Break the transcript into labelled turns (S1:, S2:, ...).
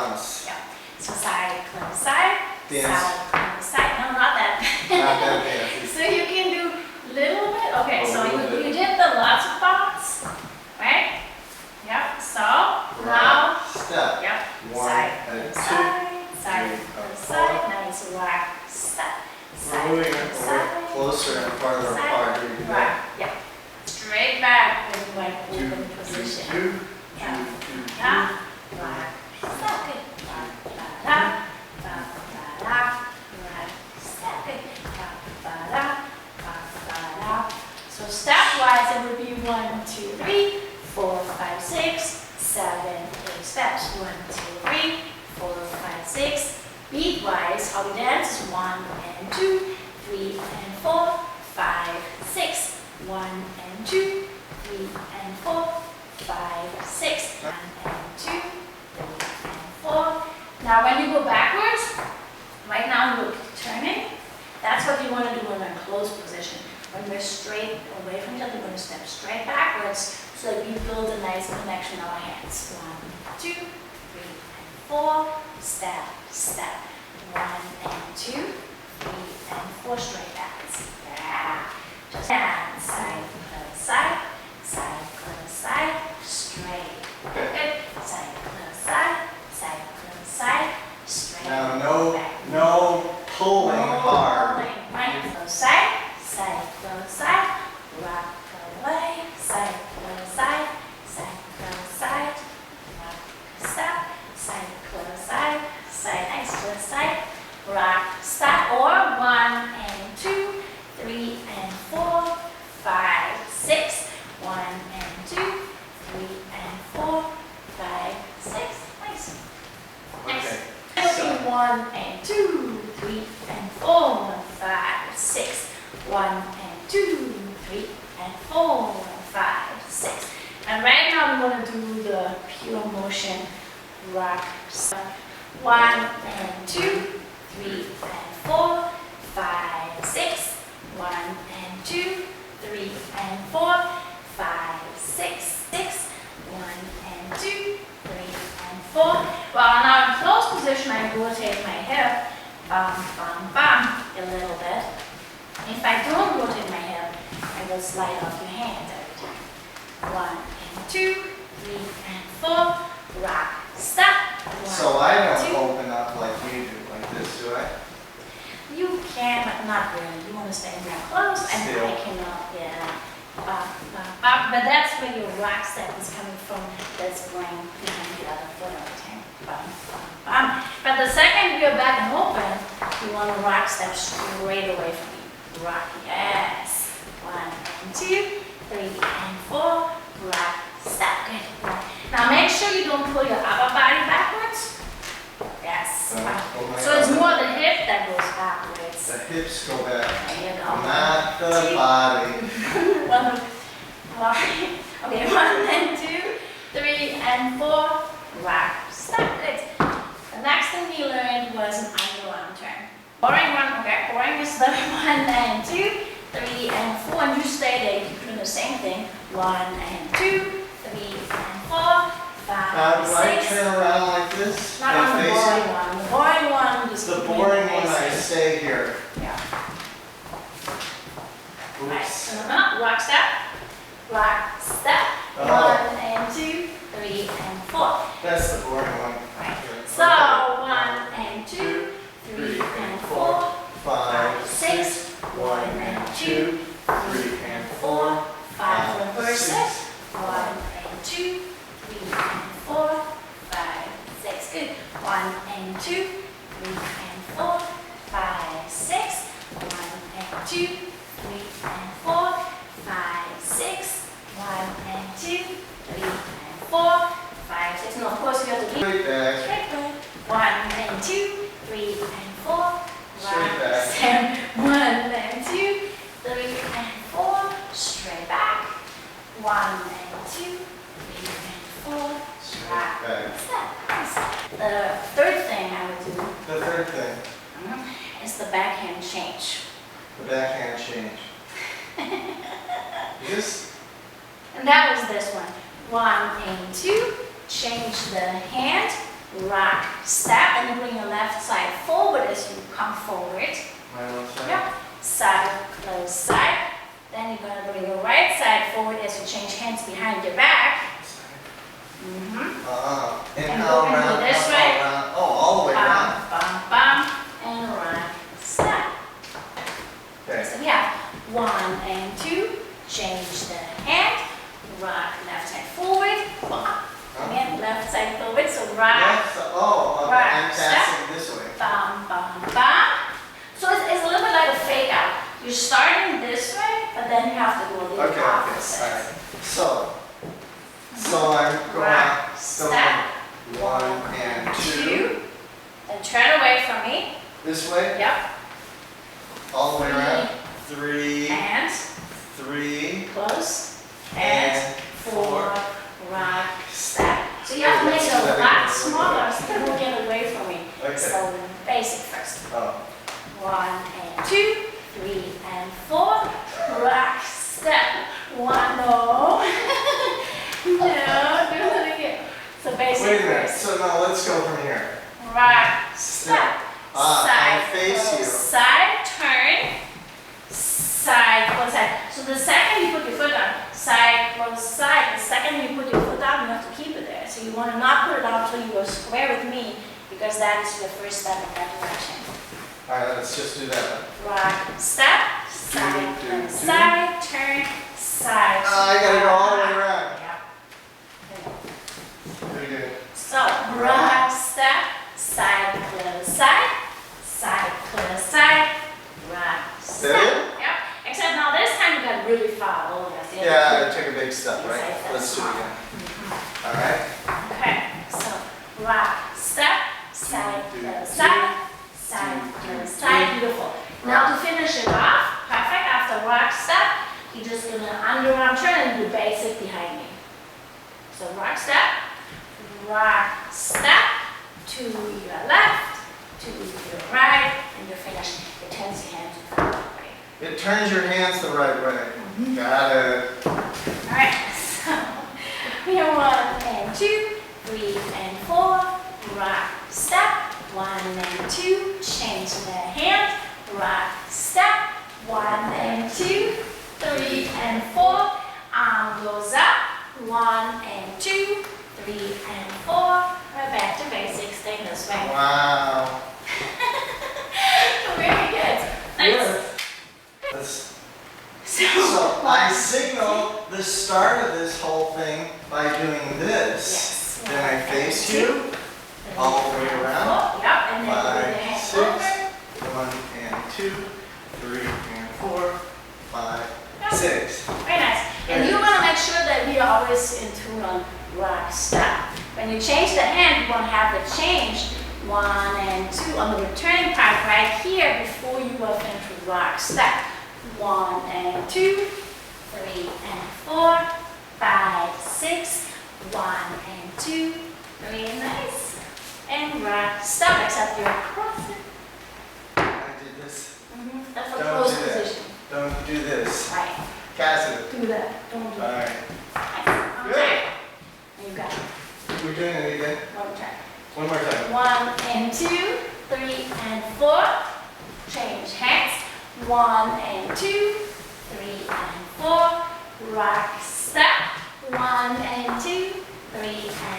S1: bounce.
S2: Yeah. So side, close, side,
S1: Dance.
S2: side, close, side. No, not that.
S1: Not that fancy.
S2: So you can do little bit. Okay,
S1: A
S2: so
S1: little
S2: you
S1: bit.
S2: did the lots of bounce, right? Yep. So now,
S1: Step.
S2: yep.
S1: One
S2: Side,
S1: and
S2: close,
S1: two.
S2: side,
S1: three,
S2: close,
S1: four.
S2: side. Now it's rock, step,
S1: We're
S2: side,
S1: moving
S2: close,
S1: it
S2: side.
S1: closer and farther
S2: Side,
S1: apart. Here you go.
S2: right, yep. Straight back in my
S1: Two,
S2: open
S1: two,
S2: position.
S1: two,
S2: Yeah.
S1: two, two, two.
S2: Da, right, step it. Da, da, da, da, da, right, step it. Da, da, da, da. So stepwise it would be 1, 2, 3, 4, 5, 6, 7, 8 steps. 1, 2, 3, 4, 5, 6. Beat-wise, how we dance is 1 and 2, 3 and 4, 5, 6. 1 and 2, 3 and 4, 5, 6. 1 and 2, 3 and 4. Now when you go backwards, right now look, turning. That's what you want to do in a closed position. When we're straight away from each other, we're going to step straight backwards so that we build a nice connection of our hands. 1, 2, 3 and 4. Step, step. 1 and 2, 3 and 4 straight backs. Yeah. Just hand, side, close, side, side, close, side, straight.
S1: Okay.
S2: Good. Side, close, side, side, close, side, straight.
S1: Now no pulling
S2: No
S1: hard.
S2: pulling. Right. Close side, side, close side, rock away, side, close side, side, close side, rock, step, side, close side, side, nice, close side, rock, stop, or 1 and 2, 3 and 4, 5, 6, 1 and 2, 3 and 4, 5, 6, nice.
S1: Okay.
S2: It'll be 1 and 2, 3 and 4, 5, 6, 1 and 2, 3 and 4, 5, 6. And right now I'm going to do the pure motion rock. 1 and 2, 3 and 4, 5, 6, 1 and 2, 3 and 4, 5, 6, 6, 1 and 2, 3 and 4. Well, now in closed position, I rotate my hip, bum, bum, bum, a little bit. If I don't rotate my hip, I will slide off your hand every time. 1 and 2, 3 and 4, rock, stop. 1,
S1: So I
S2: 2.
S1: don't open up like you do, like this, do I?
S2: You can, but not really. You want to stay more close, and
S1: Still.
S2: I cannot, yeah. But that's where your rock step is coming from. That's going behind the other foot all the time. Bum, bum, bum. But the second you're back and open, you want to rock step straight away from me. Rock, yes. 1 and 2, 3 and 4, rock, step. Good. Now make sure you don't pull your upper body backwards. Yes.
S1: Oh my
S2: So it's
S1: God.
S2: more the hip that goes backwards.
S1: The hips go back,
S2: There you go.
S1: not the
S2: 2.
S1: body.
S2: 1, okay, 1 and 2, 3 and 4, rock, stop it. The next thing we learned was an underarm turn. Boring one, okay, boring is the 1 and 2, 3 and 4, and you stay there, you keep doing the same thing. 1 and 2, 3 and 4, 5,
S1: Do I
S2: 6.
S1: turn around like this?
S2: Not
S1: and
S2: on the
S1: face it?
S2: boring one. The boring one is
S1: The boring one, I
S2: face it.
S1: stay here.
S2: Yeah. Right,
S1: Oops.
S2: so now, rock step, rock step,
S1: Oh.
S2: 1 and 2, 3 and 4.
S1: That's the boring one.
S2: Right.
S1: Okay.
S2: So 1 and 2, 3 and 4,
S1: 5,
S2: 6, 1 and 2,
S1: 3 and 4,
S2: 5 reverse it,
S1: 6.
S2: 1 and 2, 3 and 4, 5, 6. Good. 1 and 2, 3 and 4, 5, 6. 1 and 2, 3 and 4, 5, 6. 1 and 2, 3 and 4, 5, 6. And of course you have to keep
S1: Straight back.
S2: straight back. 1 and 2, 3 and 4.
S1: Straight back.
S2: Stand. 1 and 2, 3 and 4. Straight back. 1 and 2, 3 and 4.
S1: Straight
S2: Rock.
S1: back.
S2: Step. The third thing I would do
S1: The third thing,
S2: is the backhand change.
S1: the backhand change. This,
S2: And that was this one. 1 and 2, change the hand, rock, step, and you bring your left side forward as you come forward.
S1: My left side.
S2: Yep. Side, close side. Then you're gonna bring your right side forward as you change hands behind your back. And
S1: And
S2: go
S1: how
S2: into
S1: around?
S2: this
S1: how
S2: way.
S1: around? Oh, all the way around.
S2: Bum, bum, bum, and rock, step.
S1: Okay.
S2: So we have 1 and 2. Change the hand. Rock left side forward. Again, left side forward. So rock.
S1: Left side. Oh, okay.
S2: Rock,
S1: I'm
S2: step.
S1: passing this way.
S2: Bum, bum, bum. So it's a little bit like a fake out. You're starting this way, but then you have to go the
S1: Okay.
S2: opposite.
S1: All right. So I'm going.
S2: Rock, step.
S1: 1 and 2.
S2: Then turn away from me.
S1: This way.
S2: Yep.
S1: All the way around. 3.
S2: And
S1: 3.
S2: close. And 4. Rock, step. So you
S1: Okay,
S2: have to make it
S1: let's
S2: a
S1: let it
S2: lot
S1: go.
S2: smaller so you don't get away from me.
S1: Okay.
S2: So basic first.
S1: Oh.
S2: 1 and 2, 3 and 4. Rock, step. 1, no. No, do it again. So basic
S1: Wait a minute.
S2: first.
S1: So now let's go from here.
S2: Rock, step.
S1: I
S2: Side,
S1: face
S2: close,
S1: you.
S2: side, turn. Side, close, side. So the second you put your foot down, side, close, side. The second you put your foot down, you have to keep it there. So you want to not put it down until you go square with me, because that is your first step in that direction.
S1: All right. Let's just do that.
S2: Rock, step, side,
S1: Do,
S2: close,
S1: do.
S2: side, turn, side.
S1: I gotta go all the way around.
S2: Yeah.
S1: Pretty good.
S2: So, rock, step, side, close, side, side, close, side, rock, step.
S1: That it?
S2: Yep. Except now this time you got really far over. So you have
S1: Yeah,
S2: to
S1: I took a big step, right?
S2: Inside that
S1: Let's do it
S2: small.
S1: again.
S2: Mhm.
S1: All right.
S2: Okay, so rock, step, side,
S1: Do,
S2: close,
S1: do,
S2: side, side,
S1: do,
S2: close,
S1: do.
S2: side. Beautiful. Now to finish it off, perfect. After rock, step, you're just gonna underarm turn and do basic behind me. So rock, step, to your left, to your right, and you're finished. It turns your hand to the right.
S1: It turns your hands the right way.
S2: Mhm.
S1: Got it.
S2: All right, so we have 1 and 2, 3 and 4, rock, step, 1 and 2, change the hand, rock, step, 1 and 2, 3 and 4, arm goes up, 1 and 2, 3 and 4, we're back to basics, stay this way.
S1: Wow.
S2: Very good. Nice.
S1: Good. Let's,
S2: So,
S1: so I signal the start of this whole thing by doing this.
S2: Yes.
S1: Then I face you. All the way around.
S2: Yep, and then with
S1: 5,
S2: your hand
S1: 6,
S2: over.
S1: 1 and 2, 3 and 4, 5,
S2: Yep.
S1: 6.
S2: Very nice. And you want to make sure that we are always in tune on rock, step. When you change the hand, you want to have the change 1 and 2 on the returning part right here before you go into rock, step. 1 and 2, 3 and 4, 5, 6, 1 and 2, 3, nice. And rock, step, except you're crossing.
S1: I did this.
S2: That's a
S1: Don't
S2: close
S1: do that.
S2: position.
S1: Don't do this.
S2: Right.
S1: Cassidy.
S2: Do that. Don't do
S1: All
S2: that.
S1: right.
S2: Nice.
S1: Good.
S2: Okay. And you got it.
S1: We're doing it again.
S2: One time.
S1: One more time.
S2: 1 and 2, 3 and 4. Change hands. 1 and 2, 3 and 4. Rock, step. 1 and 2, 3 and